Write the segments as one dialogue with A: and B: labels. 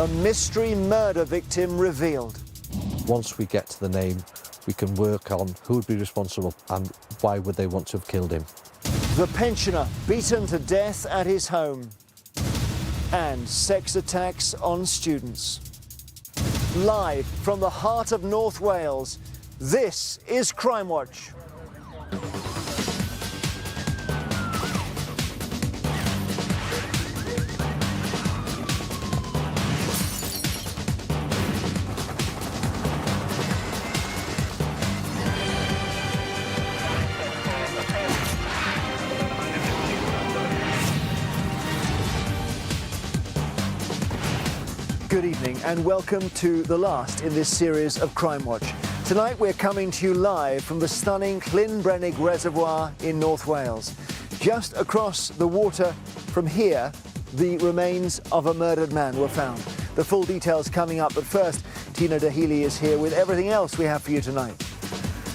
A: A mystery murder victim revealed.
B: Once we get to the name, we can work on who would be responsible and why would they want to have killed him.
A: The pensioner beaten to death at his home. And sex attacks on students. Live from the heart of North Wales, this is Crimewatch. Good evening and welcome to the last in this series of Crimewatch. Tonight we're coming to you live from the stunning Clynbrennig Reservoir in North Wales. Just across the water from here, the remains of a murdered man were found. The full details coming up, but first, Tina Dahealy is here with everything else we have for you tonight.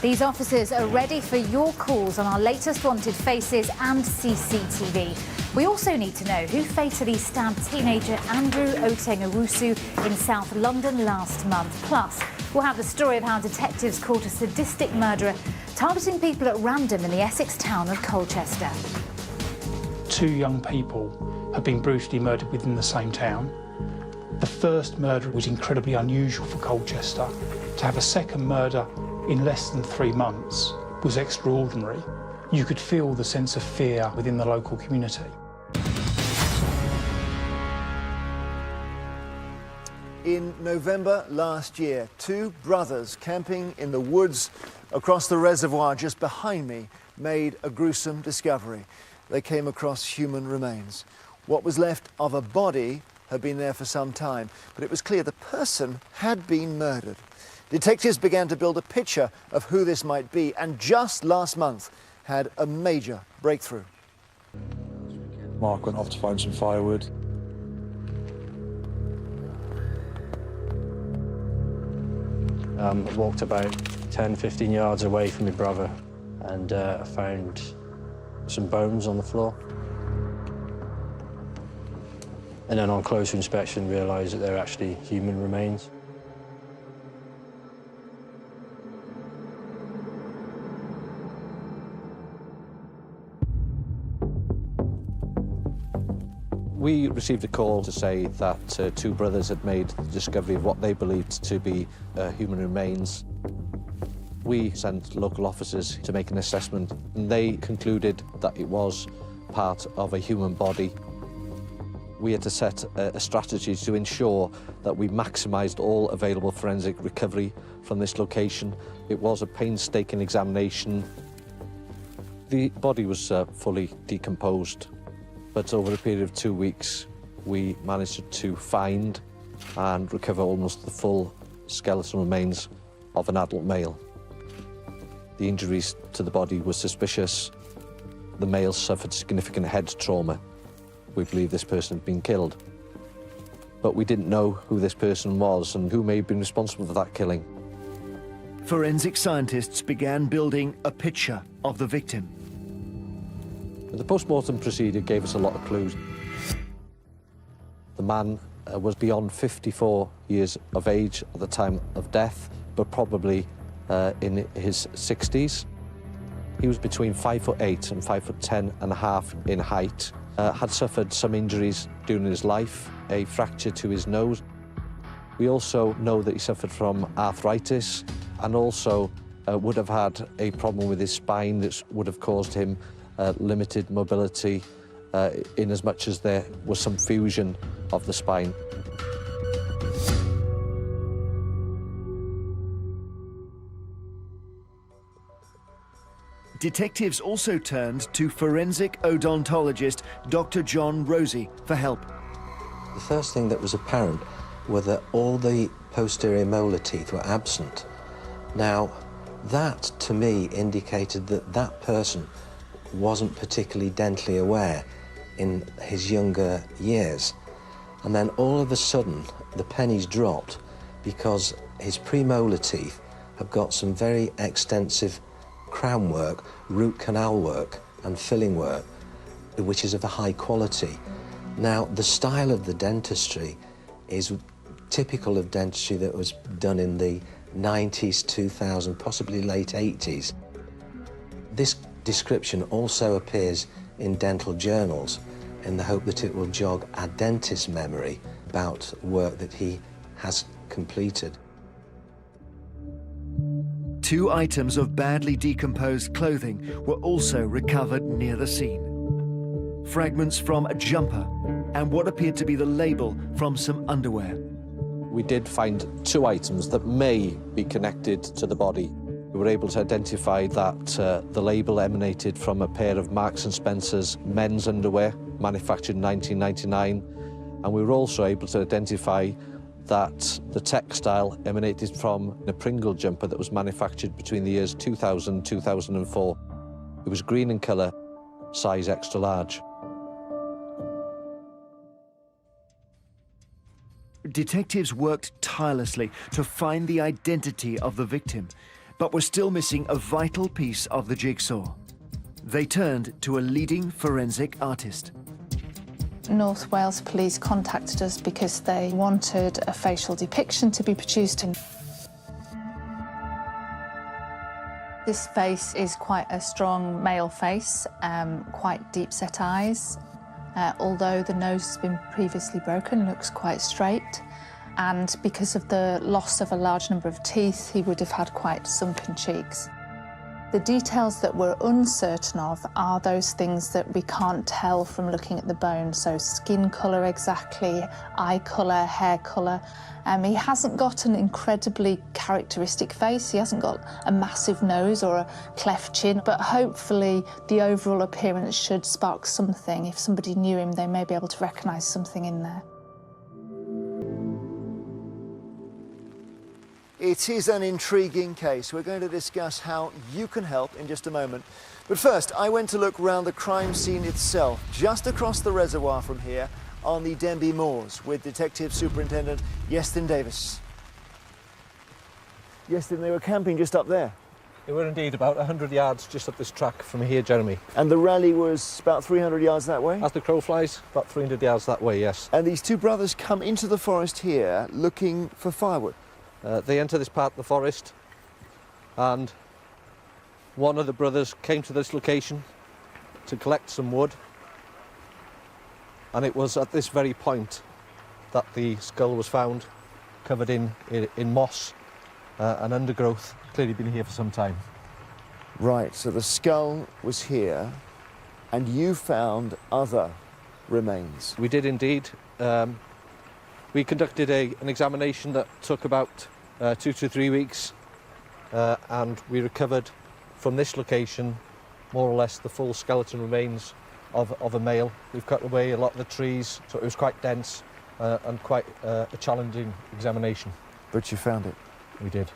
C: These officers are ready for your calls on our latest wanted faces and CCTV. We also need to know who fatally stabbed teenager Andrew Oteng-Owusu in South London last month. Plus, we'll have the story of how detectives caught a sadistic murderer targeting people at random in the Essex town of Colchester.
D: 2 young people have been brutally murdered within the same town. The first murder was incredibly unusual for Colchester. To have a second murder in less than 3 months was extraordinary. You could feel the sense of fear within the local community.
A: In November last year, 2 brothers camping in the woods across the reservoir just behind me made a gruesome discovery. They came across human remains. What was left of a body had been there for some time, but it was clear the person had been murdered. Detectives began to build a picture of who this might be, and just last month had a major breakthrough.
E: Mark went off to find some firewood.
F: I walked about 10-15 yards away from my brother and I found some bones on the floor. And then on closer inspection realised that they're actually human remains.
B: We received a call to say that 2 brothers had made the discovery of what they believed to be human remains. We sent local officers to make an assessment, and they concluded that it was part of a human body. We had to set a strategy to ensure that we maximised all available forensic recovery from this location. It was a painstaking examination. The body was fully decomposed. But over a period of 2 weeks, we managed to find and recover almost the full skeletal remains of an adult male. The injuries to the body were suspicious. The male suffered significant head trauma. We believe this person had been killed. But we didn't know who this person was and who may have been responsible for that killing.
A: Forensic scientists began building a picture of the victim.
B: The post-mortem procedure gave us a lot of clues. The man was beyond 54 years of age at the time of death, but probably in his 60s. He was between 5'8" and 5'10.5" in height, had suffered some injuries during his life, a fracture to his nose. We also know that he suffered from arthritis and also would have had a problem with his spine that would have caused him limited mobility in as much as there was some fusion of the spine.
A: Detectives also turned to forensic odontologist Dr. John Rosie for help.
G: The first thing that was apparent were that all the posterior molar teeth were absent. Now, that to me indicated that that person wasn't particularly dentally aware in his younger years. And then all of a sudden, the pennies dropped because his premolar teeth have got some very extensive crown work, root canal work and filling work, which is of a high quality. Now, the style of the dentistry is typical of dentistry that was done in the 90s, 2000, possibly late 80s. This description also appears in dental journals in the hope that it will jog a dentist's memory about work that he has completed.
A: 2 items of badly decomposed clothing were also recovered near the scene. Fragments from a jumper and what appeared to be the label from some underwear.
B: We did find 2 items that may be connected to the body. We were able to identify that the label emanated from a pair of Marks & Spencer's men's underwear, manufactured in 1999, and we were also able to identify that the textile emanated from a Pringle jumper that was manufactured between the years 2000 and 2004. It was green in colour, size extra large.
A: Detectives worked tirelessly to find the identity of the victim, but were still missing a vital piece of the jigsaw. They turned to a leading forensic artist.
H: North Wales Police contacted us because they wanted a facial depiction to be produced. This face is quite a strong male face, quite deep-set eyes. Although the nose has been previously broken, looks quite straight. And because of the loss of a large number of teeth, he would have had quite sunken cheeks. The details that we're uncertain of are those things that we can't tell from looking at the bone, so skin colour exactly, eye colour, hair colour. He hasn't got an incredibly characteristic face, he hasn't got a massive nose or a cleft chin, but hopefully the overall appearance should spark something. If somebody knew him, they may be able to recognise something in there.
A: It is an intriguing case. We're going to discuss how you can help in just a moment. But first, I went to look round the crime scene itself, just across the reservoir from here, on the Denbigh Moors, with Detective Superintendent Iestyn Davis. Iestyn, they were camping just up there.
B: They were indeed about 100 yards just up this track from here, Jeremy.
A: And the rally was about 300 yards that way?
B: As the crow flies, about 300 yards that way, yes.
A: And these 2 brothers come into the forest here looking for firewood.
B: They enter this part of the forest, and one of the brothers came to this location to collect some wood, and it was at this very point that the skull was found, covered in moss and undergrowth, clearly been here for some time.
A: Right, so the skull was here, and you found other remains.
B: We did indeed. We conducted an examination that took about 2 to 3 weeks, and we recovered from this location more or less the full skeleton remains of a male. We've cut away a lot of the trees, so it was quite dense and quite a challenging examination.
A: But you found it?
B: We did.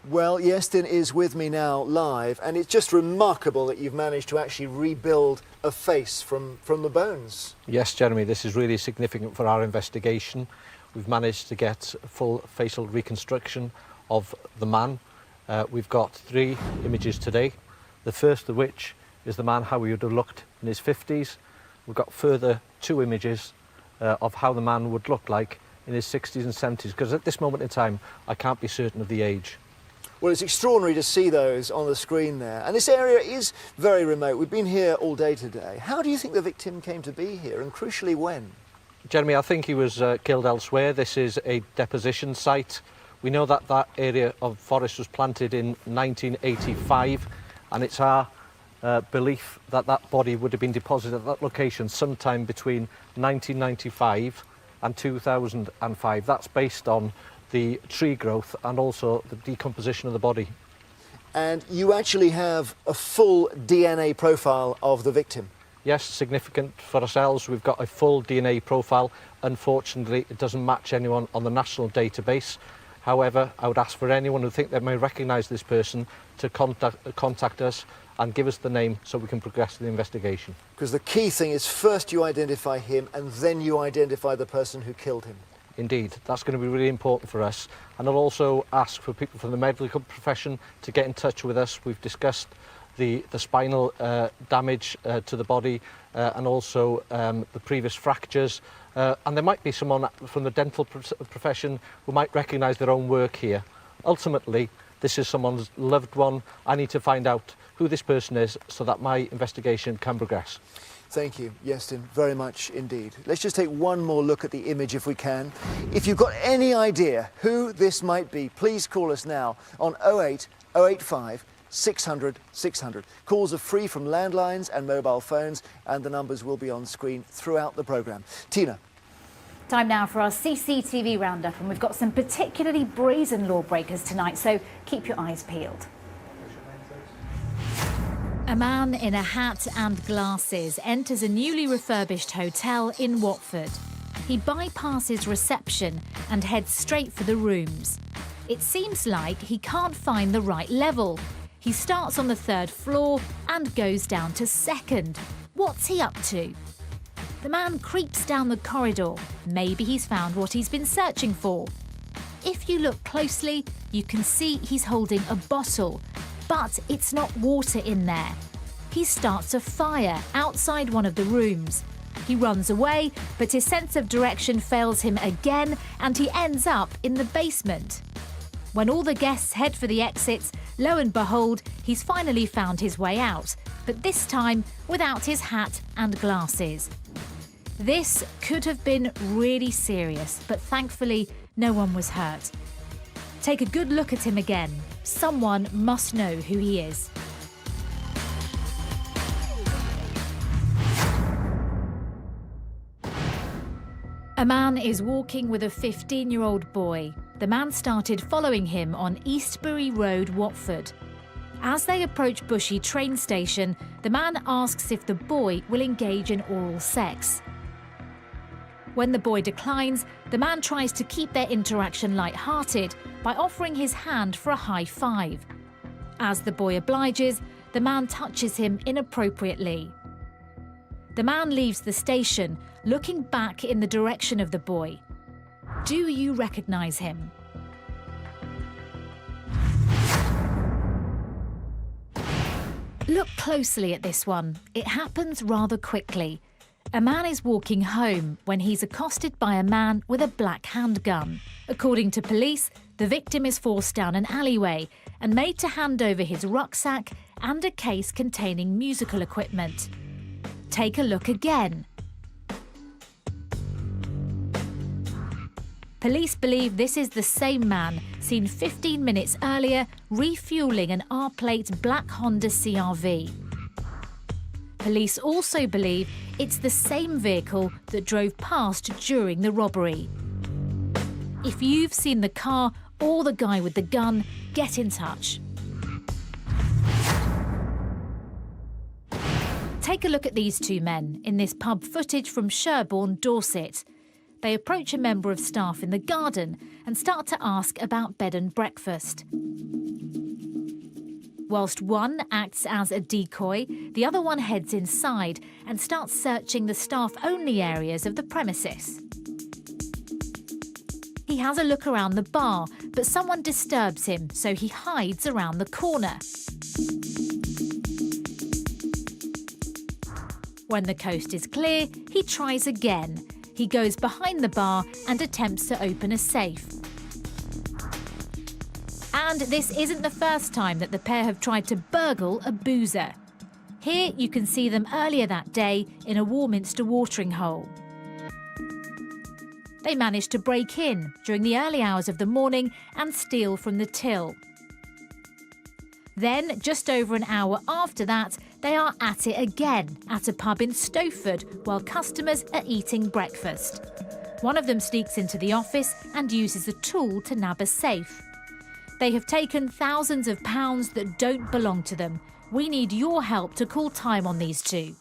A: Well, Iestyn is with me now live, and it's just remarkable that you've managed to actually rebuild a face from the bones.
B: Yes, Jeremy, this is really significant for our investigation. We've managed to get a full facial reconstruction of the man. We've got 3 images today, the first of which is the man how he would have looked in his 50s. We've got further 2 images of how the man would look like in his 60s and 70s, because at this moment in time I can't be certain of the age.
A: Well, it's extraordinary to see those on the screen there. And this area is very remote. We've been here all day today. How do you think the victim came to be here, and crucially when?
B: Jeremy, I think he was killed elsewhere. This is a deposition site. We know that that area of forest was planted in 1985, and it's our belief that that body would have been deposited at that location sometime between 1995 and 2005. That's based on the tree growth and also the decomposition of the body.
A: And you actually have a full DNA profile of the victim?
B: Yes, significant for ourselves. We've got a full DNA profile. Unfortunately, it doesn't match anyone on the national database. However, I would ask for anyone who think they may recognise this person to contact us and give us the name so we can progress the investigation.
A: Because the key thing is first you identify him and then you identify the person who killed him.
B: Indeed, that's going to be really important for us. And I'll also ask for people from the medical profession to get in touch with us. We've discussed the spinal damage to the body and also the previous fractures. And there might be someone from the dental profession who might recognise their own work here. Ultimately, this is someone's loved one. I need to find out who this person is so that my investigation can progress.
A: Thank you, Iestyn, very much indeed. Let's just take one more look at the image if we can. If you've got any idea who this might be, please call us now on 08 085 600 600. Calls are free from landlines and mobile phones, and the numbers will be on screen throughout the programme. Tina.
C: Time now for our CCTV roundup, and we've got some particularly brazen lawbreakers tonight, so keep your eyes peeled. A man in a hat and glasses enters a newly refurbished hotel in Watford. He bypasses reception and heads straight for the rooms. It seems like he can't find the right level. He starts on the 3rd floor and goes down to 2nd. What's he up to? The man creeps down the corridor. Maybe he's found what he's been searching for. If you look closely, you can see he's holding a bottle, but it's not water in there. He starts a fire outside one of the rooms. He runs away, but his sense of direction fails him again, and he ends up in the basement. When all the guests head for the exits, lo and behold, he's finally found his way out, but this time without his hat and glasses. This could have been really serious, but thankfully no one was hurt. Take a good look at him again. Someone must know who he is. A man is walking with a 15-year-old boy. The man started following him on Eastbury Road, Watford. As they approach Bushey train station, the man asks if the boy will engage in oral sex. When the boy declines, the man tries to keep their interaction light-hearted by offering his hand for a high five. As the boy obliges, the man touches him inappropriately. The man leaves the station, looking back in the direction of the boy. Do you recognise him? Look closely at this one. It happens rather quickly. A man is walking home when he's accosted by a man with a black handgun. According to police, the victim is forced down an alleyway and made to hand over his rucksack and a case containing musical equipment. Take a look again. Police believe this is the same man seen 15 minutes earlier refuelling an R-plate black Honda CR-V. Police also believe it's the same vehicle that drove past during the robbery. If you've seen the car or the guy with the gun, get in touch. Take a look at these two men in this pub footage from Sherborne, Dorset. They approach a member of staff in the garden and start to ask about bed and breakfast. Whilst one acts as a decoy, the other one heads inside and starts searching the staff-only areas of the premises. He has a look around the bar, but someone disturbs him, so he hides around the corner. When the coast is clear, he tries again. He goes behind the bar and attempts to open a safe. And this isn't the first time that the pair have tried to burgle a boozer. Here you can see them earlier that day in a Warminster watering hole. They managed to break in during the early hours of the morning and steal from the till. Then, just over an hour after that, they are at it again at a pub in Stowford while customers are eating breakfast. One of them sneaks into the office and uses a tool to nab a safe. They have taken thousands of pounds that don't belong to them. We need your help to call time on these two.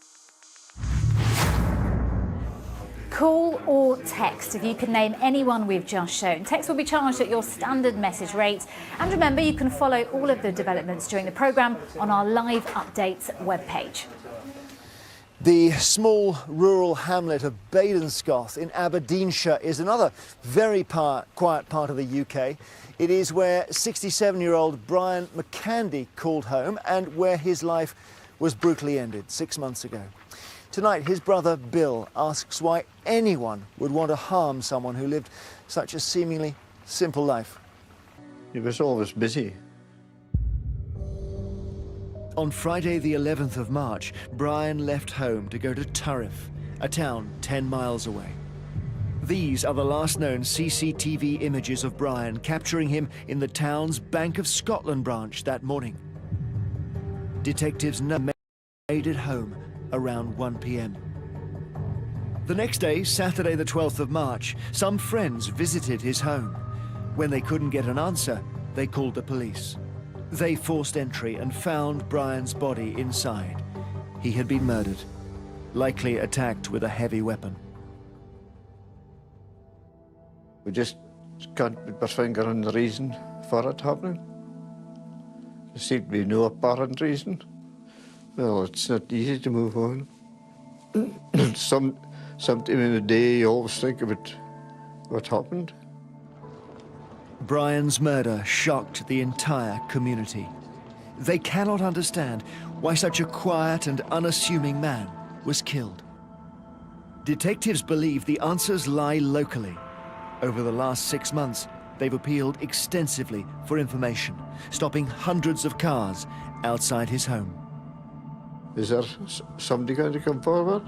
C: Call or text if you can name anyone we've just shown. Text will be charged at your standard message rate. And remember, you can follow all of the developments during the programme on our live updates webpage.
A: The small rural hamlet of Basingstoke in Aberdeenshire is another very quiet part of the UK. It is where 67-year-old Brian McKandie called home and where his life was brutally ended 6 months ago. Tonight, his brother Bill asks why anyone would want to harm someone who lived such a seemingly simple life.
I: He was always busy.
A: On Friday, the 11th of March, Brian left home to go to Turriff, a town 10 miles away. These are the last known CCTV images of Brian capturing him in the town's Bank of Scotland branch that morning. Detectives made it home around 1 p.m. The next day, Saturday the 12th of March, some friends visited his home. When they couldn't get an answer, they called the police. They forced entry and found Brian's body inside. He had been murdered, likely attacked with a heavy weapon.
I: We just can't put our finger on the reason for it happening. There seemed to be no apparent reason. Well, it's not easy to move on. Sometime in the day you always think about what happened.
A: Brian's murder shocked the entire community. They cannot understand why such a quiet and unassuming man was killed. Detectives believe the answers lie locally. Over the last 6 months, they've appealed extensively for information, stopping hundreds of cars outside his home.
I: Is there somebody going to come forward?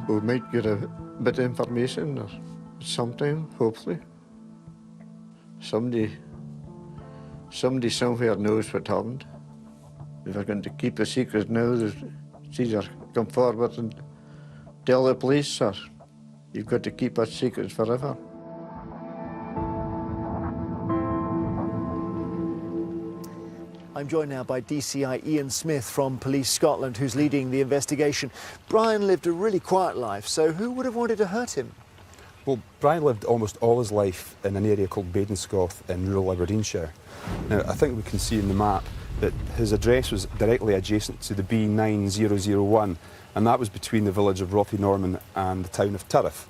I: We might get a bit of information or sometime, hopefully. Somebody somewhere knows what happened. If we're going to keep a secret now, it's either come forward and tell the police, or you've got to keep a secret forever.
A: I'm joined now by DCI Ian Smith from Police Scotland, who's leading the investigation. Brian lived a really quiet life, so who would have wanted to hurt him?
J: Well, Brian lived almost all his life in an area called Basingstoke in rural Aberdeenshire. Now, I think we can see in the map that his address was directly adjacent to the B9001, and that was between the village of Rothinorman and the town of Turriff.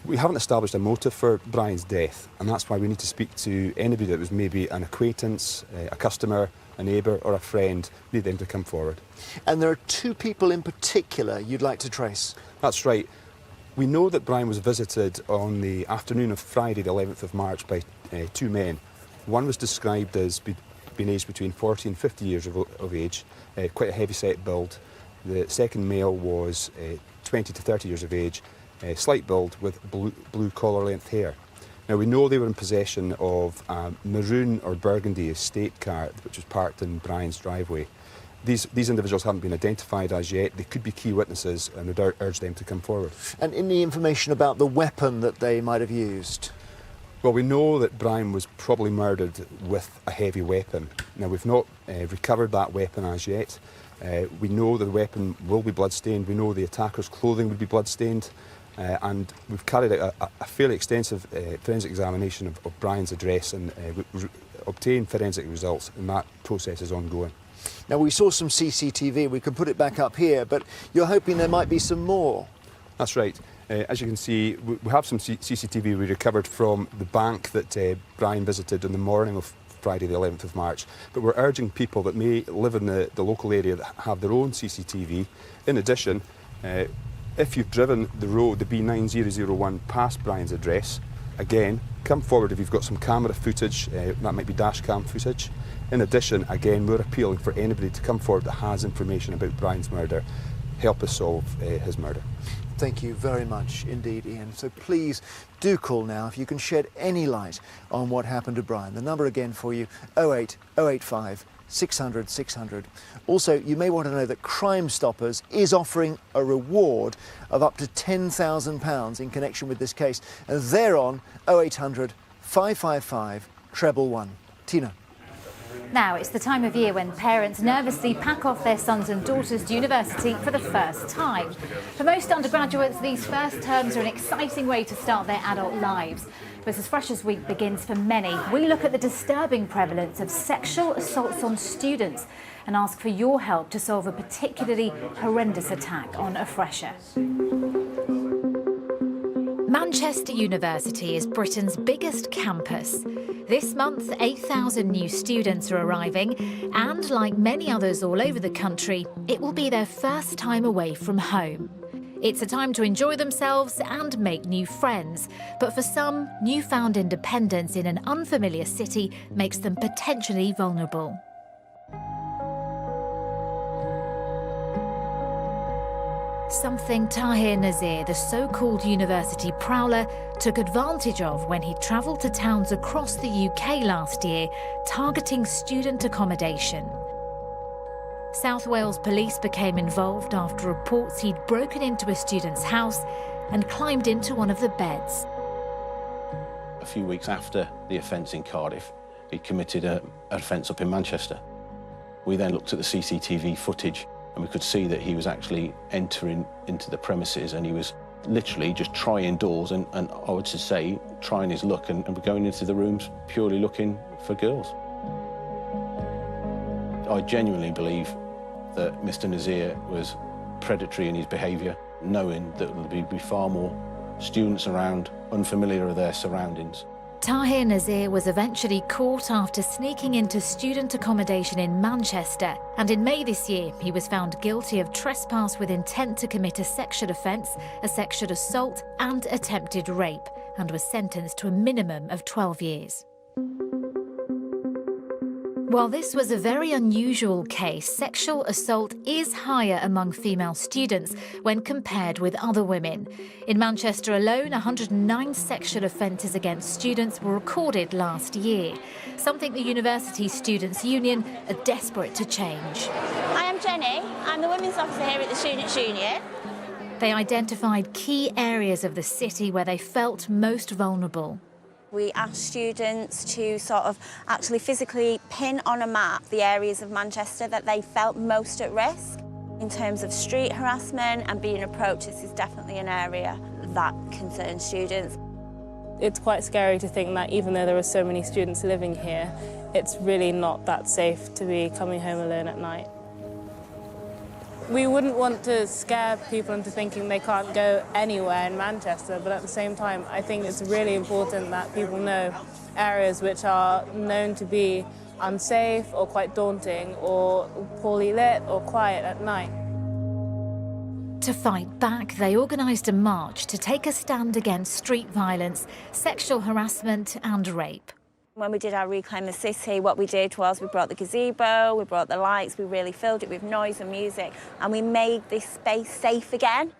J: We haven't established a motive for Brian's death, and that's why we need to speak to anybody that was maybe an acquaintance, a customer, a neighbour or a friend. We need them to come forward.
A: And there are two people in particular you'd like to trace?
J: That's right. We know that Brian was visited on the afternoon of Friday the 11th of March by two men. One was described as being aged between 40 and 50 years of age, quite a heavy-set build. The second male was 20 to 30 years of age, slight build with blue collar-length hair. Now, we know they were in possession of a maroon or burgundy estate car which was parked in Brian's driveway. These individuals haven't been identified as yet. They could be key witnesses, and would urge them to come forward.
A: And in the information about the weapon that they might have used?
J: Well, we know that Brian was probably murdered with a heavy weapon. Now, we've not recovered that weapon as yet. We know the weapon will be bloodstained. We know the attacker's clothing would be bloodstained. And we've carried out a fairly extensive forensic examination of Brian's address and obtained forensic results, and that process is ongoing.
A: Now, we saw some CCTV, we can put it back up here, but you're hoping there might be some more?
J: That's right. As you can see, we have some CCTV we recovered from the bank that Brian visited on the morning of Friday the 11th of March, but we're urging people that may live in the local area that have their own CCTV. In addition, if you've driven the road, the B9001, past Brian's address, again, come forward if you've got some camera footage, that might be dash cam footage. In addition, again, we're appealing for anybody to come forward that has information about Brian's murder. Help us solve his murder.
A: Thank you very much indeed, Ian. So please do call now if you can shed any light on what happened to Brian. The number again for you, 08 085 600 600. Also, you may want to know that Crime Stoppers is offering a reward of up to £10,000 in connection with this case, and they're on 0800 555 111. Tina.
C: Now, it's the time of year when parents nervously pack off their sons and daughters to university for the first time. For most undergraduates, these first terms are an exciting way to start their adult lives. But as Freshers Week begins for many, we look at the disturbing prevalence of sexual assaults on students. and ask for your help to solve a particularly horrendous attack on a fresher. Manchester University is Britain's biggest campus. This month, 8,000 new students are arriving, and like many others all over the country, it will be their first time away from home. It's a time to enjoy themselves and make new friends, but for some, newfound independence in an unfamiliar city makes them potentially vulnerable. Something Tahir Nazir, the so-called university prowler, took advantage of when he travelled to towns across the UK last year, targeting student accommodation. South Wales police became involved after reports he'd broken into a student's house and climbed into one of the beds.
K: A few weeks after the offence in Cardiff, he committed an offence up in Manchester. We then looked at the CCTV footage and we could see that he was actually entering into the premises and he was literally just trying doors and I would just say, trying his luck and going into the rooms purely looking for girls. I genuinely believe that Mr. Nazir was predatory in his behaviour, knowing that there would be far more students around, unfamiliar with their surroundings.
C: Tahir Nazir was eventually caught after sneaking into student accommodation in Manchester, and in May this year he was found guilty of trespass with intent to commit a sexual offence, a sexual assault and attempted rape, and was sentenced to a minimum of 12 years. While this was a very unusual case, sexual assault is higher among female students when compared with other women. In Manchester alone, 109 sexual offences against students were recorded last year, something the University Students' Union are desperate to change.
L: I am Jenny. I'm the Women's Officer here at the Students' Union.
C: They identified key areas of the city where they felt most vulnerable.
L: We asked students to sort of actually physically pin on a map the areas of Manchester that they felt most at risk. In terms of street harassment and being approached, this is definitely an area that concerns students.
M: It's quite scary to think that even though there are so many students living here, it's really not that safe to be coming home alone at night. We wouldn't want to scare people into thinking they can't go anywhere in Manchester, but at the same time, I think it's really important that people know areas which are known to be unsafe or quite daunting or poorly lit or quiet at night.
C: To fight back, they organised a march to take a stand against street violence, sexual harassment and rape.
L: When we did our Reclaim the City, what we did was we brought the gazebo, we brought the lights, we really filled it with noise and music, and we made this space safe again.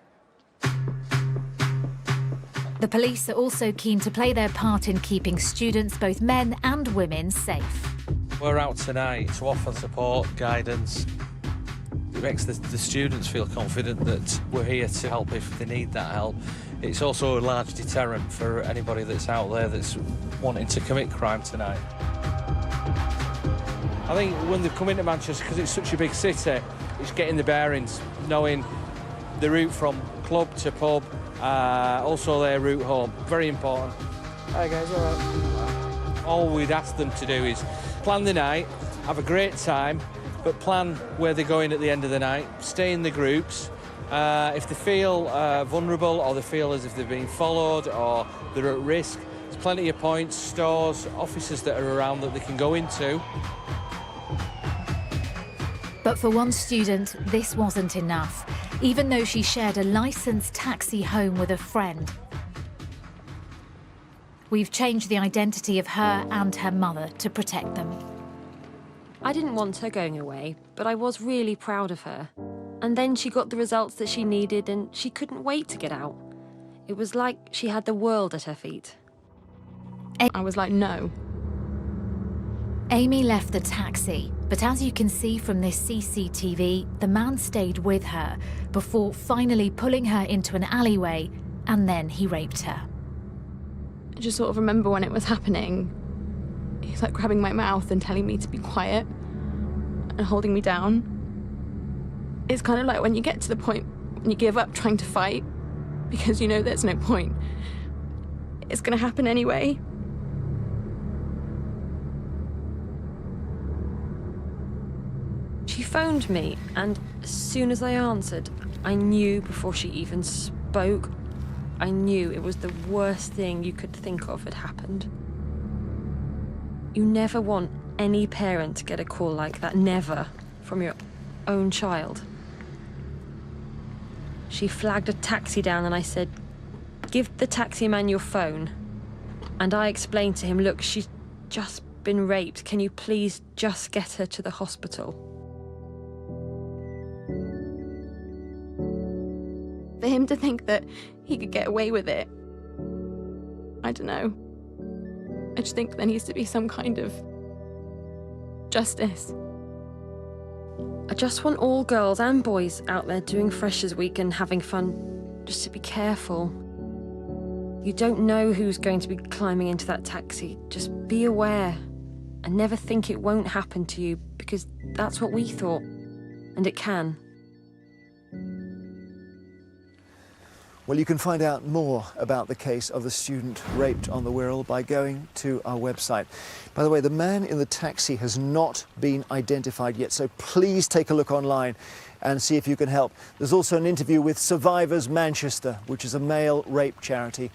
C: The police are also keen to play their part in keeping students, both men and women, safe.
N: We're out tonight to offer support, guidance. It makes the students feel confident that we're here to help if they need that help. It's also a large deterrent for anybody that's out there that's wanting to commit crime tonight. I think when they come into Manchester, because it's such a big city, it's getting the bearings, knowing the route from club to pub, also their route home. Very important. Hi guys, all right? All we'd ask them to do is plan the night, have a great time, but plan where they're going at the end of the night, stay in the groups. If they feel vulnerable or they feel as if they're being followed or they're at risk, there's plenty of points, stores, offices that are around that they can go into.
C: But for one student, this wasn't enough, even though she shared a licensed taxi home with a friend. We've changed the identity of her and her mother to protect them.
O: I didn't want her going away, but I was really proud of her. And then she got the results that she needed and she couldn't wait to get out. It was like she had the world at her feet.
P: I was like, no.
C: Amy left the taxi, but as you can see from this CCTV, the man stayed with her before finally pulling her into an alleyway, and then he raped her.
P: I just sort of remember when it was happening, he was like grabbing my mouth and telling me to be quiet and holding me down. It's kind of like when you get to the point when you give up trying to fight because you know there's no point. It's going to happen anyway. She
O: phoned me, and as soon as I answered, I knew before she even spoke, I knew it was the worst thing you could think of had happened. You never want any parent to get a call like that, never, from your own child. She flagged a taxi down and I said, "Give the taxi man your phone." And I explained to him, "Look, she's just been raped. Can you please just get her to the hospital?"
P: For him to think that he could get away with it, I don't know. I just think there needs to be some kind of justice.
O: I just want all girls and boys out there doing Freshers Week and having fun just to be careful. You don't know who's going to be climbing into that taxi. Just be aware and never think it won't happen to you, because that's what we thought, and it can.
A: Well, you can find out more about the case of the student raped on the Wirral by going to our website. By the way, the man in the taxi has not been identified yet, so please take a look online and see if you can help. There's also an interview with Survivors Manchester, which is a male rape charity,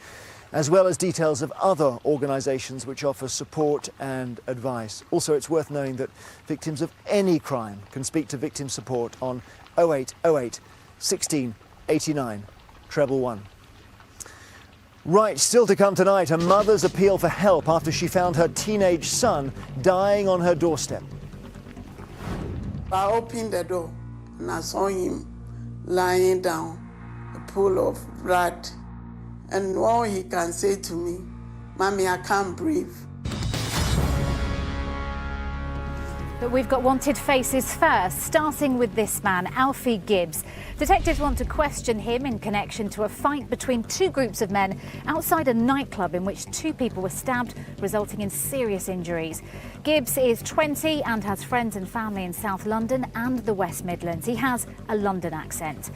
A: as well as details of other organisations which offer support and advice. Also, it's worth knowing that victims of any crime can speak to victim support on 0808 16 89 111. Right, still to come tonight, a mother's appeal for help after she found her teenage son dying on her doorstep.
Q: I opened the door and I saw him lying down, a pool of blood. And all he can say to me, "Mommy, I can't breathe."
C: But we've got wanted faces first, starting with this man, Alfie Gibbs. Detectives want to question him in connection to a fight between two groups of men outside a nightclub in which two people were stabbed, resulting in serious injuries. Gibbs is 20 and has friends and family in South London and the West Midlands. He has a London accent.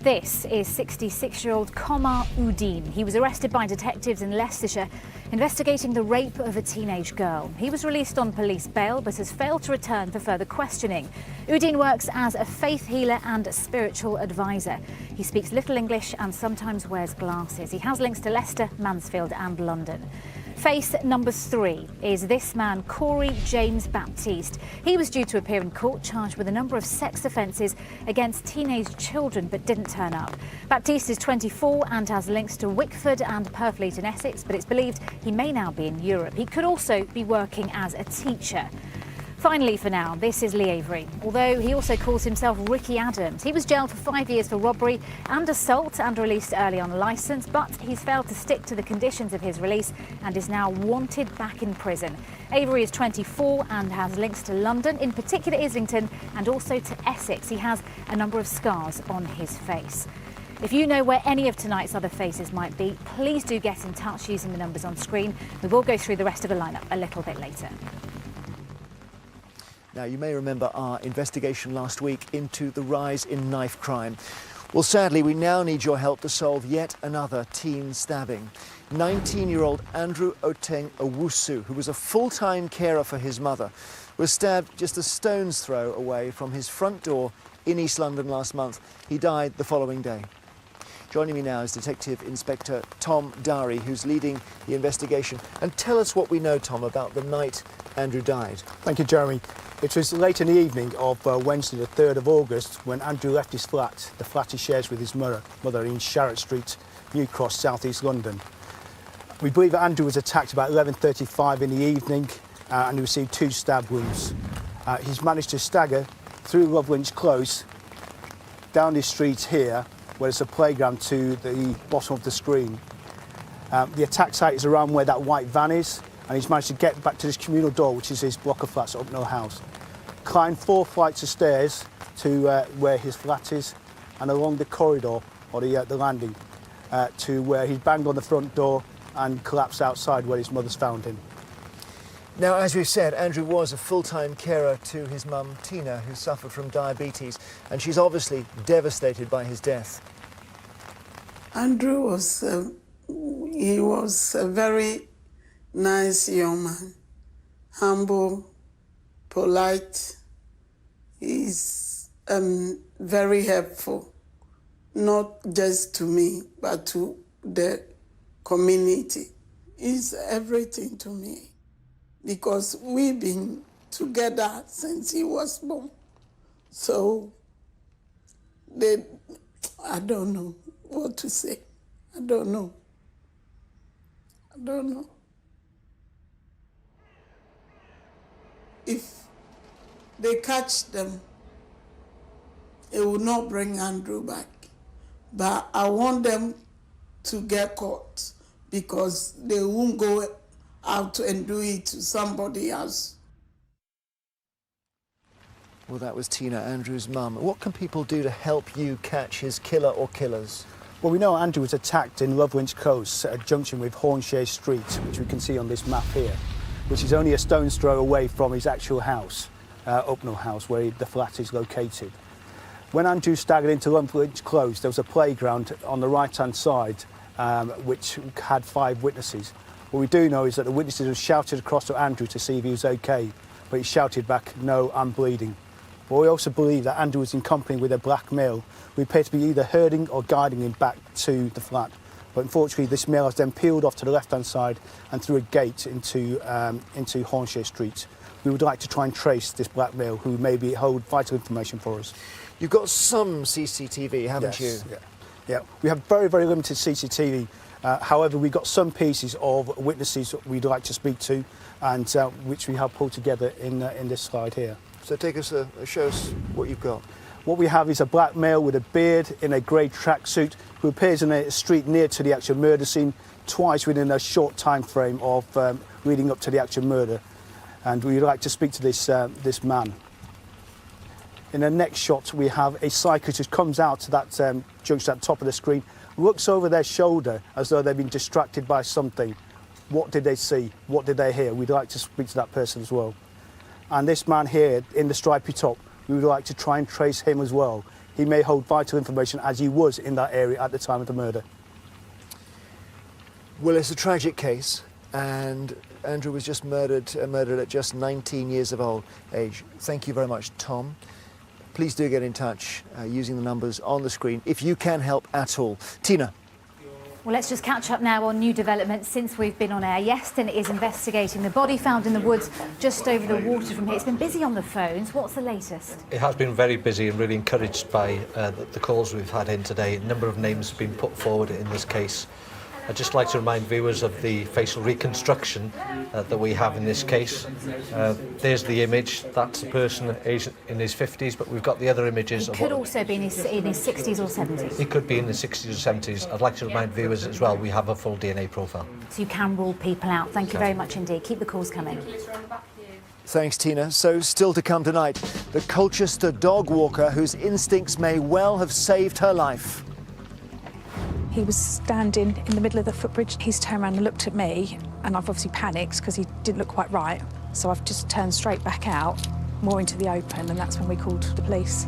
C: This is 66-year-old Komar Udin. He was arrested by detectives in Leicestershire investigating the rape of a teenage girl. He was released on police bail but has failed to return for further questioning. Udin works as a faith healer and a spiritual advisor. He speaks little English and sometimes wears glasses. He has links to Leicester, Mansfield and London. Face number 3 is this man, Corey James Baptiste. He was due to appear in court charged with a number of sex offences against teenage children but didn't turn up. Baptiste is 24 and has links to Wickford and Purfleet in Essex, but it's believed he may now be in Europe. He could also be working as a teacher. Finally, for now, this is Lee Avery, although he also calls himself Ricky Adams. He was jailed for 5 years for robbery and assault and released early on licence, but he's failed to stick to the conditions of his release and is now wanted back in prison. Avery is 24 and has links to London, in particular Islington, and also to Essex. He has a number of scars on his face. If you know where any of tonight's other faces might be, please do get in touch using the numbers on screen. We will go through the rest of the lineup a little bit later.
A: Now, you may remember our investigation last week into the rise in knife crime. Well, sadly, we now need your help to solve yet another teen stabbing. 19-year-old Andrew Oteng Owusu, who was a full-time carer for his mother, was stabbed just a stone's throw away from his front door in East London last month. He died the following day. Joining me now is Detective Inspector Tom Dowry, who's leading the investigation. And tell us what we know, Tom, about the night Andrew died.
R: Thank you, Jeremy. It was late in the evening of Wednesday the 3rd of August when Andrew left his flat, the flat he shares with his mother in Sharratt Street, New Cross, South East London. We believe that Andrew was attacked about 11:35 in the evening and he received 2 stab wounds. He's managed to stagger through Lovelinch Close, down this street here, where there's a playground, to the bottom of the screen. The attack site is around where that white van is, and he's managed to get back to this communal door, which is his block of flats at Upnell House. Climbed 4 flights of stairs to where his flat is, and along the corridor, or the landing, to where he's banged on the front door and collapsed outside where his mother's found him.
A: Now, as we've said, Andrew was a full-time carer to his mum, Tina, who suffered from diabetes, and she's obviously devastated by his death.
Q: Andrew was a very nice young man, humble, polite, He's very helpful, not just to me, but to the community. He's everything to me because we've been together since he was born. So, I don't know what to say. I don't know. If they catch them, it will not bring Andrew back. But I want them to get caught because they won't go out and do it to somebody else.
A: Well, that was Tina, Andrew's mum. What can people do to help you catch his killer or killers?
R: Well, we know Andrew was attacked in Lovelinch Close at a junction with Hornshay Street, which we can see on this map here, which is only a stone's throw away from his actual house, Upnall House, where the flat is located. When Andrew staggered into Lovelinch Close, there was a playground on the right-hand side, which had 5 witnesses. What we do know is that the witnesses have shouted across to Andrew to see if he was okay, but he shouted back, "No, I'm bleeding." But we also believe that Andrew was in company with a black male who appeared to be either herding or guiding him back to the flat. But unfortunately, this male has then peeled off to the left-hand side and through a gate into Hornshay Street. We would like to try and trace this black male who maybe hold vital information for us.
A: You've got some CCTV, haven't
R: Yes,
A: you?
R: Yeah. We have very, very limited CCTV. However, we've got some pieces of witnesses we'd like to speak to and which we have pulled together in this slide here.
A: So take us, show us what you've got.
R: What we have is a black male with a beard in a grey tracksuit who appears in a street near to the actual murder scene twice within a short time frame of leading up to the actual murder. And we'd like to speak to this man. In the next shot, we have a cyclist who comes out to that junction at the top of the screen, looks over their shoulder as though they've been distracted by something. What did they see? What did they hear? We'd like to speak to that person as well. And this man here in the stripy top, we would like to try and trace him as well. He may hold vital information as he was in that area at the time of the murder.
A: Well, it's a tragic case, and Andrew was just murdered at just 19 years of age. Thank you very much, Tom. Please do get in touch using the numbers on the screen if you can help at all. Tina.
C: Well, let's just catch up now on new developments since we've been on air. Yeston is investigating the body found in the woods just over the water from here. It's been busy on the phones. What's the latest?
B: It has been very busy and really encouraged by the calls we've had in today. A number of names have been put forward in this case. I'd just like to remind viewers of the facial reconstruction that we have in this case. There's the image. That's a person aged in his 50s, but we've got the other images.
C: He could also be in his 60s or 70s.
B: He could be in the 60s or 70s. I'd like to remind viewers as well, we have a full DNA profile.
C: So you can rule people out. Thank you very much indeed. Keep the calls coming.
A: Thanks, Tina. So still to come tonight, the Colchester dog walker whose instincts may well have saved her life.
S: He was standing in the middle of the footbridge. He's turned around and looked at me, and I've obviously panicked because he didn't look quite right. So I've just turned straight back out, more into the open, and that's when we called the police.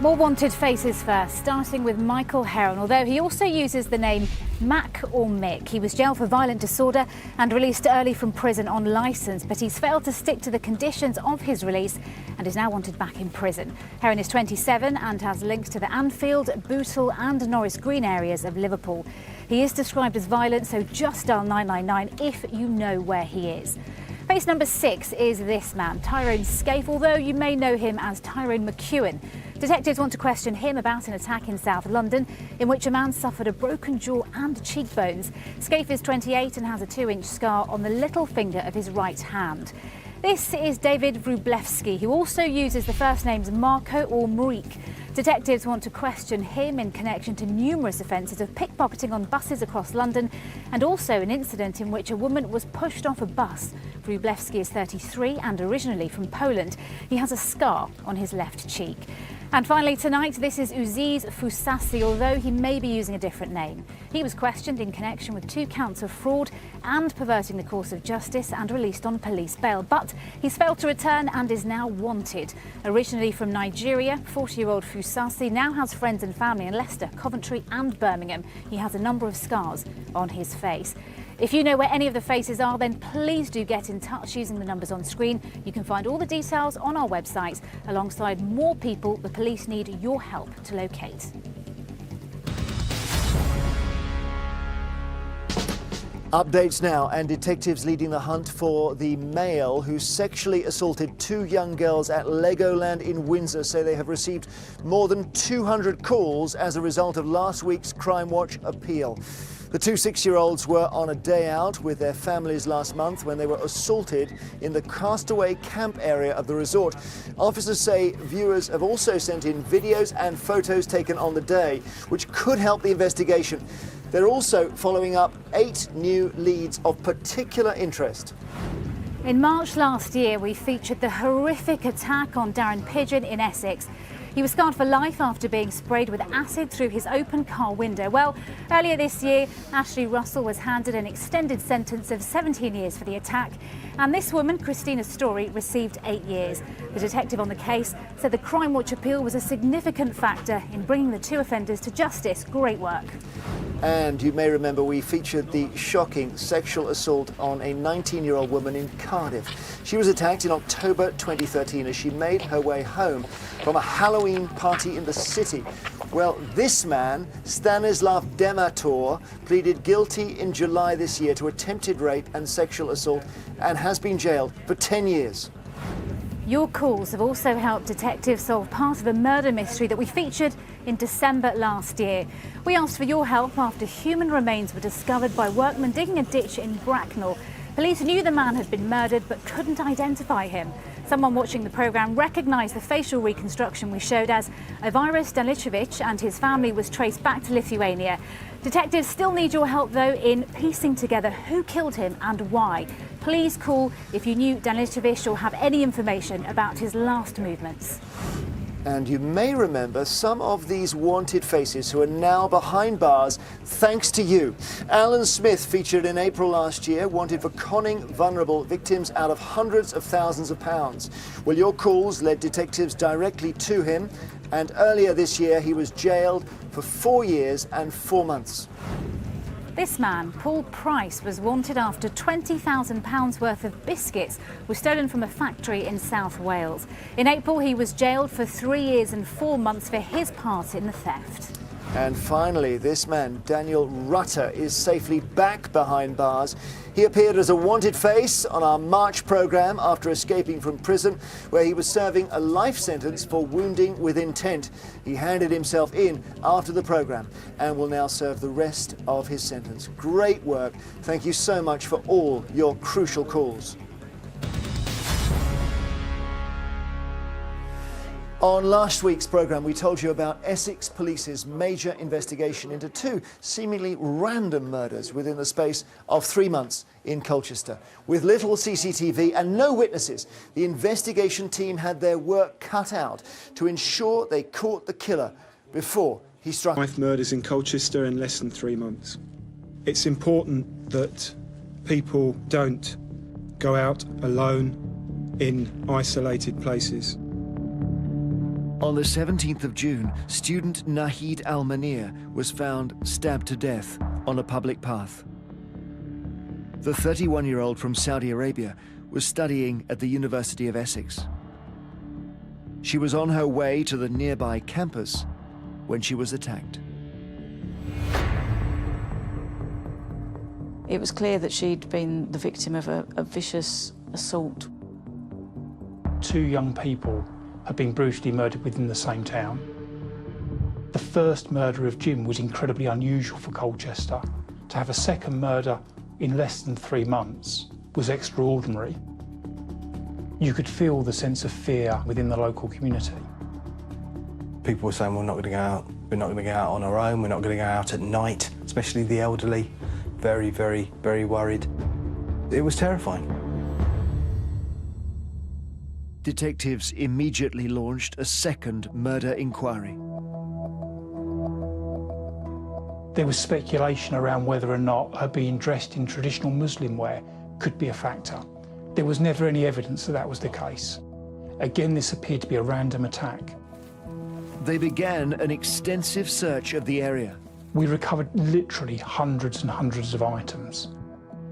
C: More wanted faces first, starting with Michael Heron, although he also uses the name Mac or Mick. He was jailed for violent disorder and released early from prison on licence, but he's failed to stick to the conditions of his release and is now wanted back in prison. Heron is 27 and has links to the Anfield, Bootle and Norris Green areas of Liverpool. He is described as violent, so just dial 999 if you know where he is. Face number 6 is this man, Tyrone Scaife, although you may know him as Tyrone McEwen. Detectives want to question him about an attack in South London in which a man suffered a broken jaw and cheekbones. Scaife is 28 and has a 2-inch scar on the little finger of his right hand. This is David Wrublewski, who also uses the first names Marco or Marik. Detectives want to question him in connection to numerous offences of pickpocketing on buses across London and also an incident in which a woman was pushed off a bus. Wrublewski is 33 and originally from Poland. He has a scar on his left cheek. And finally tonight, this is Uziz Foussassi, although he may be using a different name. He was questioned in connection with 2 counts of fraud and perverting the course of justice and released on police bail. But he's failed to return and is now wanted. Originally from Nigeria, 40-year-old Foussassi now has friends and family in Leicester, Coventry and Birmingham. He has a number of scars on his face. If you know where any of the faces are, then please do get in touch using the numbers on screen. You can find all the details on our website, alongside more people the police need your help to locate.
A: Updates now, and detectives leading the hunt for the male who sexually assaulted 2 young girls at Legoland in Windsor say they have received more than 200 calls as a result of last week's Crimewatch appeal. The 2 6-year-olds were on a day out with their families last month when they were assaulted in the Castaway camp area of the resort. Officers say viewers have also sent in videos and photos taken on the day, which could help the investigation. They're also following up 8 new leads of particular interest.
C: In March last year, we featured the horrific attack on Darren Pigeon in Essex. He was scarred for life after being sprayed with acid through his open car window. Well, earlier this year, Ashley Russell was handed an extended sentence of 17 years for the attack. And this woman, Christina Story, received 8 years. The detective on the case said the Crimewatch appeal was a significant factor in bringing the 2 offenders to justice. Great work.
A: And you may remember we featured the shocking sexual assault on a 19-year-old woman in Cardiff. She was attacked in October 2013 as she made her way home from a Halloween party in the city. Well, this man, Stanislav Demator, pleaded guilty in July this year to attempted rape and sexual assault and has been jailed for 10 years.
C: Your calls have also helped detectives solve part of a murder mystery that we featured in December last year. We asked for your help after human remains were discovered by workmen digging a ditch in Bracknell. Police knew the man had been murdered but couldn't identify him. Someone watching the programme recognised the facial reconstruction we showed as Ivaris Danilovic, and his family was traced back to Lithuania. Detectives still need your help, though, in piecing together who killed him and why. Please call if you knew Danilovic or have any information about his last movements.
A: And you may remember some of these wanted faces who are now behind bars thanks to you. Alan Smith, featured in April last year, wanted for conning vulnerable victims out of hundreds of thousands of pounds. Well, your calls led detectives directly to him, and earlier this year he was jailed for 4 years and 4 months.
C: This man, Paul Price, was wanted after £20,000 worth of biscuits were stolen from a factory in South Wales. In April, he was jailed for 3 years and 4 months for his part in the theft.
A: And finally, this man, Daniel Rutter, is safely back behind bars. He appeared as a wanted face on our March programme after escaping from prison, where he was serving a life sentence for wounding with intent. He handed himself in after the programme and will now serve the rest of his sentence. Great work. Thank you so much for all your crucial calls. On last week's programme, we told you about Essex Police's major investigation into 2 seemingly random murders within the space of 3 months in Colchester. With little CCTV and no witnesses, the investigation team had their work cut out to ensure they caught the killer before he struck.
T: 5 murders in Colchester in less than 3 months. It's important that people don't go out alone in isolated places.
A: On the 17th of June, student Nahid Al-Manir was found stabbed to death on a public path. The 31-year-old from Saudi Arabia was studying at the University of Essex. She was on her way to the nearby campus when she was attacked.
U: It was clear that she'd been the victim of a vicious assault.
D: 2 young people had been brutally murdered within the same town. The first murder of Jim was incredibly unusual for Colchester. To have a second murder in less than 3 months was extraordinary. You could feel the sense of fear within the local community.
V: People were saying, we're not going to go out. We're not going to go out on our own. We're not going to go out at night, especially the elderly. Very, very, very worried. It was terrifying.
A: Detectives immediately launched a second murder inquiry.
D: There was speculation around whether or not her being dressed in traditional Muslim wear could be a factor. There was never any evidence that that was the case. Again, this appeared to be a random attack.
A: They began an extensive search of the area.
D: We recovered literally hundreds and hundreds of items.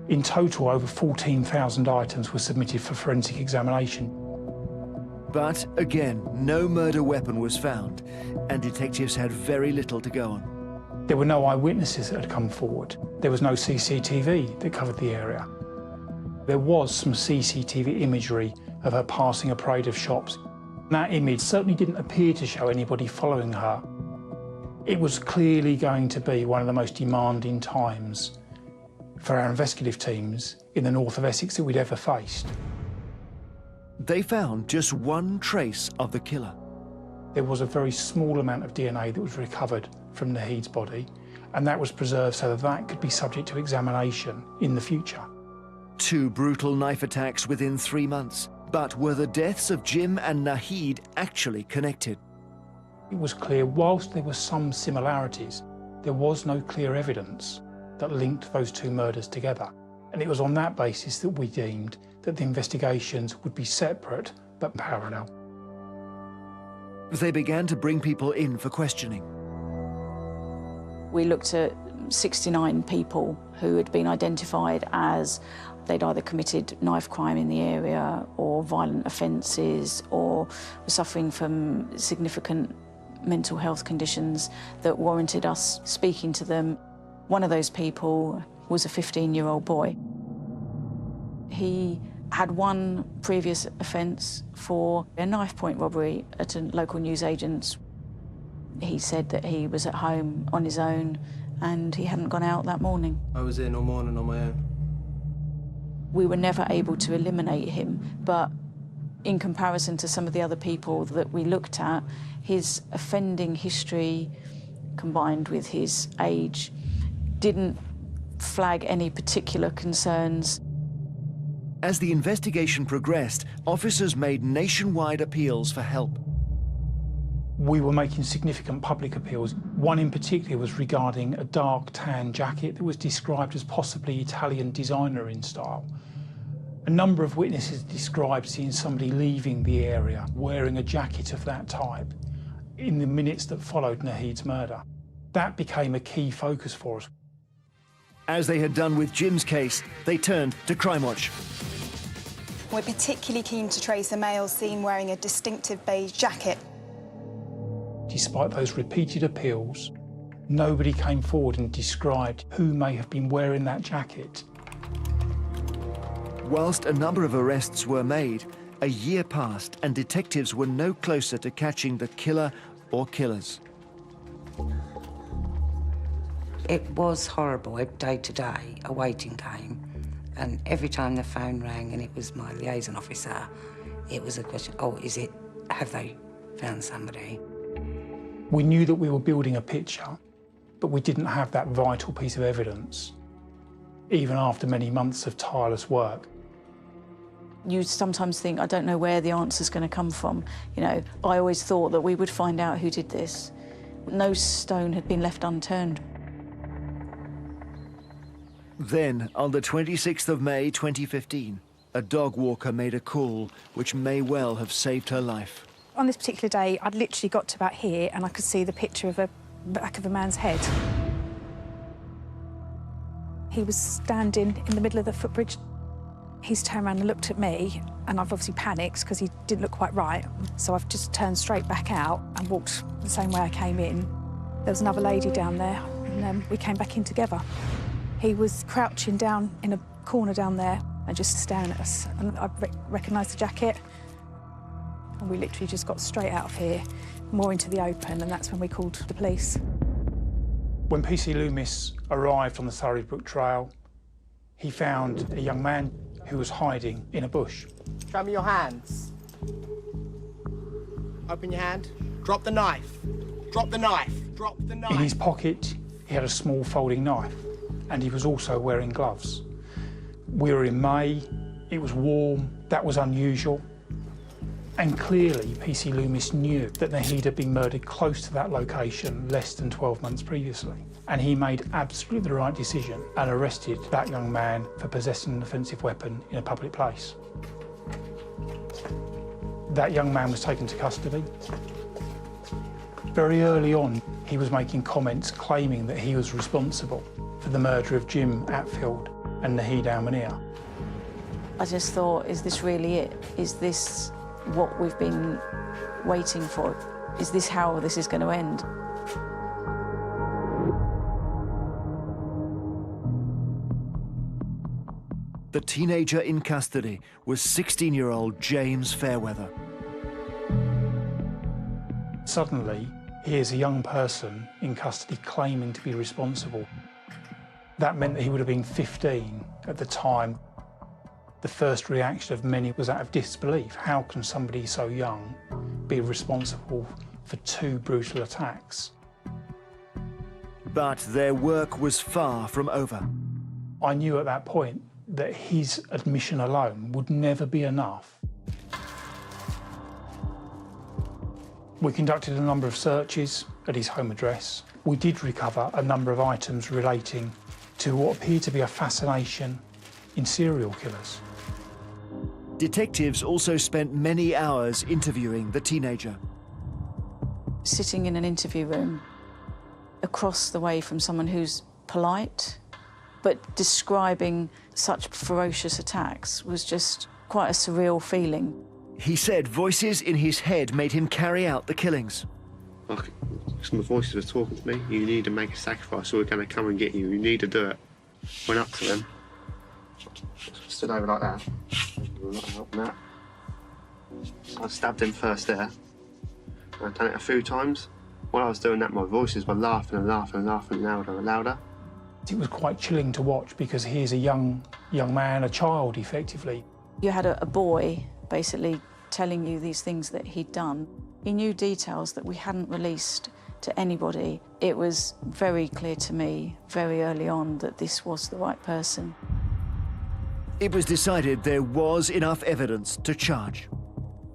D: In total, over 14,000 items were submitted for forensic examination.
A: But again, no murder weapon was found, and detectives had very little to go on.
D: There were no eyewitnesses that had come forward. There was no CCTV that covered the area. There was some CCTV imagery of her passing a parade of shops. That image certainly didn't appear to show anybody following her. It was clearly going to be one of the most demanding times for our investigative teams in the north of Essex that we'd ever faced.
A: They found just one trace of the killer.
D: There was a very small amount of DNA that was recovered from Naheed's body, and that was preserved so that that could be subject to examination in the future.
A: 2 brutal knife attacks within 3 months. But were the deaths of Jim and Naheed actually connected?
D: It was clear, whilst there were some similarities, there was no clear evidence that linked those 2 murders together. And it was on that basis that we deemed that the investigations would be separate but parallel.
A: They began to bring people in for questioning.
U: We looked at 69 people who had been identified as they'd either committed knife crime in the area or violent offences or were suffering from significant mental health conditions that warranted us speaking to them. One of those people was a 15-year-old boy. He had one previous offence for a knife point robbery at a local newsagent's. He said that he was at home on his own and he hadn't gone out that morning.
V: I was in all morning on my own.
U: We were never able to eliminate him, but in comparison to some of the other people that we looked at, his offending history combined with his age didn't flag any particular concerns.
A: As the investigation progressed, officers made nationwide appeals for help.
D: We were making significant public appeals. One in particular was regarding a dark tan jacket that was described as possibly Italian designer in style. A number of witnesses described seeing somebody leaving the area wearing a jacket of that type in the minutes that followed Naheed's murder. That became a key focus for us.
A: As they had done with Jim's case, they turned to Crimewatch.
E: We're particularly keen to trace a male seen wearing a distinctive beige jacket.
D: Despite those repeated appeals, nobody came forward and described who may have been wearing that jacket.
A: Whilst a number of arrests were made, a year passed and detectives were no closer to catching the killer or killers.
F: It was horrible, day to day, a waiting game. And every time the phone rang and it was my liaison officer, it was a question, oh, have they found somebody?
D: We knew that we were building a picture, but we didn't have that vital piece of evidence, even after many months of tireless work.
U: You sometimes think, I don't know where the answer's going to come from. You know, I always thought that we would find out who did this. No stone had been left unturned.
A: Then, on the 26th of May 2015, a dog walker made a call which may well have saved her life.
S: On this particular day, I'd literally got to about here and I could see the picture of the back of a man's head. He was standing in the middle of the footbridge. He's turned around and looked at me, and I've obviously panicked because he didn't look quite right. So I've just turned straight back out and walked the same way I came in. There was another lady down there, and we came back in together. He was crouching down in a corner down there and just staring at us. And I recognised the jacket. And we literally just got straight out of here, more into the open, and that's when we called the police.
D: When PC Loomis arrived on the Surrey Brook Trail, he found a young man who was hiding in a bush.
W: Show me your hands. Open your hand. Drop the knife. Drop the knife. Drop the knife.
D: In his pocket, he had a small folding knife, and he was also wearing gloves. We were in May, it was warm, that was unusual. And clearly, PC Loomis knew that Naheed had been murdered close to that location less than 12 months previously. And he made absolutely the right decision and arrested that young man for possessing an offensive weapon in a public place. That young man was taken to custody. Very early on, he was making comments claiming that he was responsible for the murder of Jim Atfield. and Naheed Al-Munir.
U: I just thought, is this really it? Is this what we've been waiting for? Is this how this is going to end?
A: The teenager in custody was 16-year-old James Fairweather.
D: Suddenly, here's a young person in custody claiming to be responsible. That meant that he would have been 15 at the time. The first reaction of many was that of disbelief. How can somebody so young be responsible for 2 brutal attacks?
A: But their work was far from over.
D: I knew at that point that his admission alone would never be enough. We conducted a number of searches at his home address. We did recover a number of items relating to what appeared to be a fascination in serial killers.
A: Detectives also spent many hours interviewing the teenager.
U: Sitting in an interview room across the way from someone who's polite, but describing such ferocious attacks was just quite a surreal feeling.
A: He said voices in his head made him carry out the killings.
G: Some voices were talking to me. You need to make a sacrifice or we're going to come and get you. You need to do it. Went up to them. Stood over like that. Not helping that. I stabbed him first there. I'd done it a few times. While I was doing that, my voices were laughing and laughing and laughing louder and louder.
D: It was quite chilling to watch because here's a young man, a child, effectively.
U: You had a boy basically telling you these things that he'd done. He knew details that we hadn't released to anybody. It was very clear to me very early on that this was the right person.
A: It was decided there was enough evidence to charge.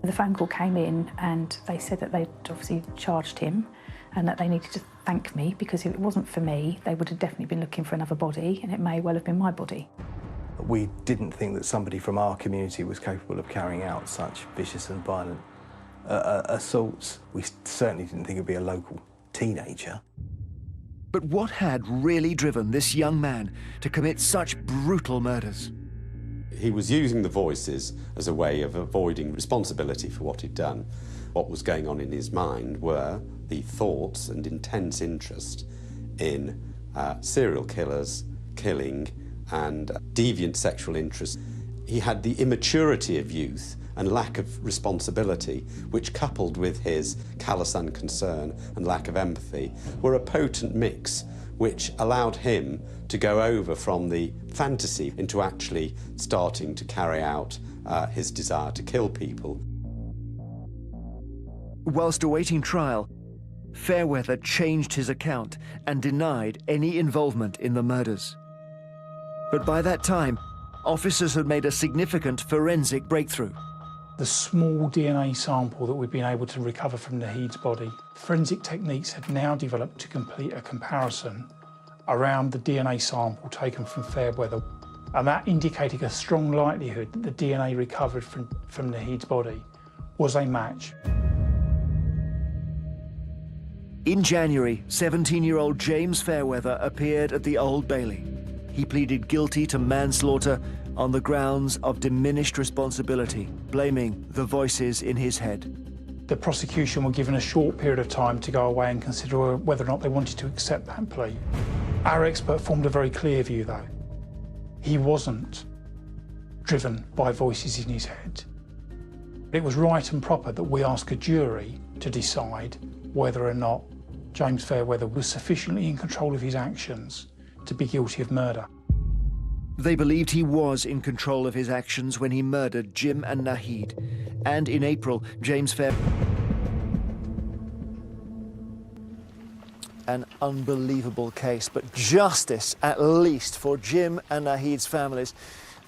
S: The phone call came in and they said that they'd obviously charged him and that they needed to thank me because if it wasn't for me, they would have definitely been looking for another body and it may well have been my body.
V: We didn't think that somebody from our community was capable of carrying out such vicious and violent assaults. We certainly didn't think it'd be a local teenager.
A: But what had really driven this young man to commit such brutal murders?
H: He was using the voices as a way of avoiding responsibility for what he'd done. What was going on in his mind were the thoughts and intense interest in serial killers, killing, and deviant sexual interest. He had the immaturity of youth and lack of responsibility, which coupled with his callous unconcern and lack of empathy, were a potent mix which allowed him to go over from the fantasy into actually starting to carry out his desire to kill people.
A: Whilst awaiting trial, Fairweather changed his account and denied any involvement in the murders. But by that time, officers had made a significant forensic breakthrough.
D: The small DNA sample that we've been able to recover from Naheed's body, forensic techniques had now developed to complete a comparison around the DNA sample taken from Fairweather, and that indicated a strong likelihood that the DNA recovered from Naheed's body was a match.
A: In January, 17-year-old James Fairweather appeared at the Old Bailey. He pleaded guilty to manslaughter on the grounds of diminished responsibility, blaming the voices in his head.
D: The prosecution were given a short period of time to go away and consider whether or not they wanted to accept that plea. Our expert formed a very clear view, though. He wasn't driven by voices in his head. It was right and proper that we ask a jury to decide whether or not James Fairweather was sufficiently in control of his actions to be guilty of murder.
A: They believed he was in control of his actions when he murdered Jim and Naheed. And in April, James An unbelievable case, but justice at least for Jim and Naheed's families.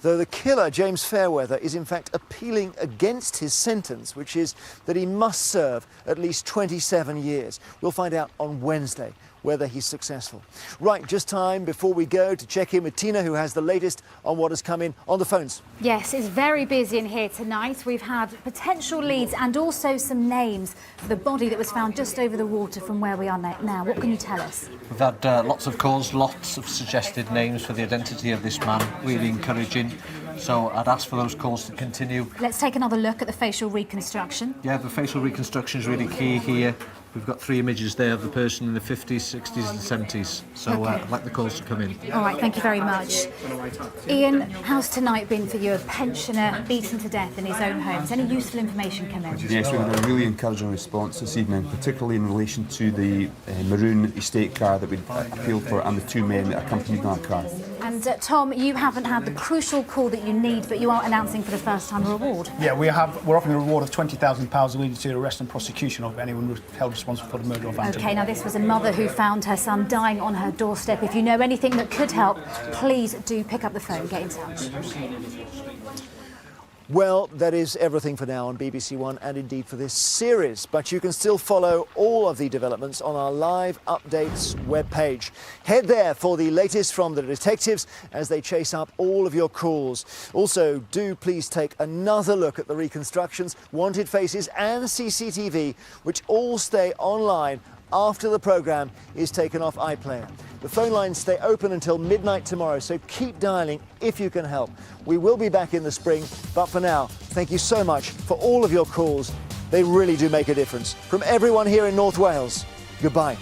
A: Though the killer, James Fairweather, is in fact appealing against his sentence, which is that he must serve at least 27 years. We'll find out on Wednesday whether he's successful. Right, just time before we go to check in with Tina, who has the latest on what has come in on the phones.
C: Yes, it's very busy in here tonight. We've had potential leads and also some names for the body that was found just over the water from where we are now. What can you tell us?
B: We've had lots of calls, lots of suggested names for the identity of this man, really encouraging. So I'd ask for those calls to continue.
C: Let's take another look at the facial reconstruction.
B: Yeah, the facial reconstruction is really key here. We've got 3 images there of the person in the 50s, 60s and 70s. So
C: Okay.
B: I'd like the calls to come in.
C: All right, thank you very much. Ian, how's tonight been for you? A pensioner beaten to death in his own home. Has any useful information come in?
I: Yes, we had a really encouraging response this evening, particularly in relation to the maroon estate car that we appealed for and the 2 men that accompanied that car.
C: And Tom, you haven't had the crucial call that you need, but you are announcing for the first time a reward.
R: Yeah, we're offering a reward of £20,000 leading to the arrest and prosecution of anyone held responsible for the murder of Andrew.
C: OK, now this was a mother who found her son dying on her doorstep. If you know anything that could help, please do pick up the phone, get in touch.
A: Well, that is everything for now on BBC One and indeed for this series. But you can still follow all of the developments on our live updates webpage. Head there for the latest from the detectives as they chase up all of your calls. Also, do please take another look at the reconstructions, wanted faces and CCTV, which all stay online after the programme is taken off iPlayer. The phone lines stay open until midnight tomorrow, so keep dialing if you can help. We will be back in the spring, but for now, thank you so much for all of your calls. They really do make a difference. From everyone here in North Wales, goodbye.